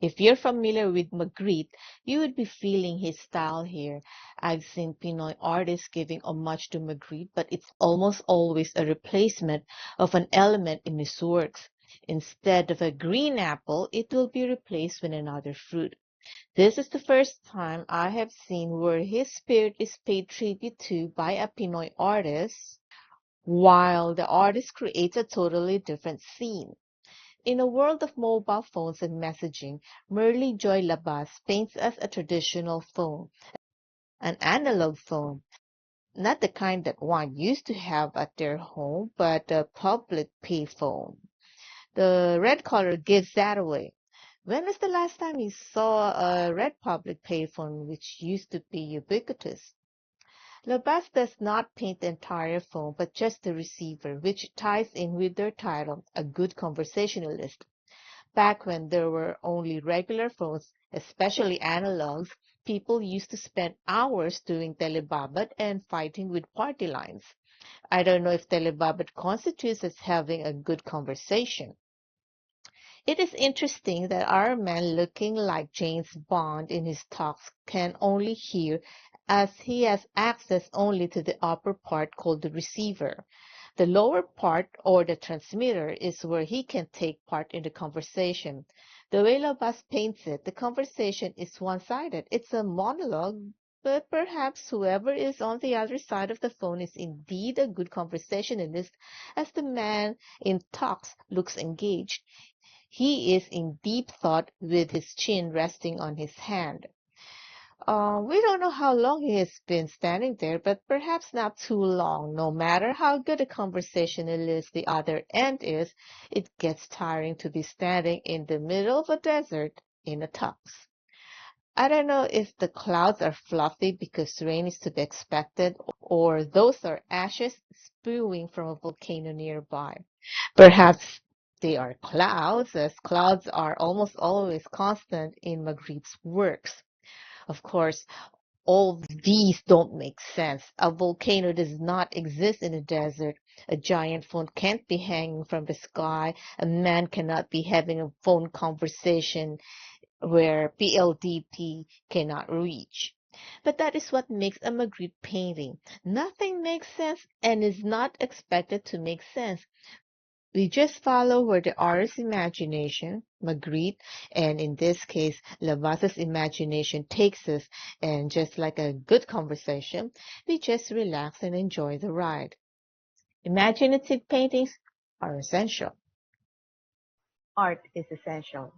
If you're familiar with Magritte, you would be feeling his style here. I've seen Pinoy artists giving homage to Magritte, but it's almost always a replacement of an element in his works. Instead of a green apple, it will be replaced with another fruit. This is the first time I have seen where his spirit is paid tribute to by a Pinoy artist, while the artist creates a totally different scene. In a world of mobile phones and messaging, Merle Joy Labas paints us a traditional phone, an analog phone, not the kind that one used to have at their home, but a public payphone. The red color gives that away. When was the last time you saw a red public payphone, which used to be ubiquitous? Labas does not paint the entire phone, but just the receiver, which ties in with their title, A Good Conversationalist. Back when there were only regular phones, especially analogs, people used to spend hours doing telebabat and fighting with party lines. I don't know if telebabat constitutes as having a good conversation. It is interesting that our man looking like James Bond in his talks can only hear as he has access only to the upper part called the receiver. The lower part or the transmitter is where he can take part in the conversation. The way Labas paints it, the conversation is one-sided. It's a monologue, but perhaps whoever is on the other side of the phone is indeed a good conversationalist as the man in talks looks engaged. He is in deep thought with his chin resting on his hand. We don't know how long he has been standing there, but perhaps not too long. No matter how good a conversationalist the other end is, it gets tiring to be standing in the middle of a desert in a tux. I don't know if the clouds are fluffy because rain is to be expected, or those are ashes spewing from a volcano nearby. Perhaps they are clouds, as clouds are almost always constant in Magritte's works. Of course, all these don't make sense. A volcano does not exist in a desert. A giant phone can't be hanging from the sky. A man cannot be having a phone conversation where PLDT cannot reach. But that is what makes a Magritte painting. Nothing makes sense and is not expected to make sense. We just follow where the artist's imagination, Magritte, and in this case, Lavazza's imagination takes us, and just like a good conversation, we just relax and enjoy the ride. Imaginative paintings are essential. Art is essential.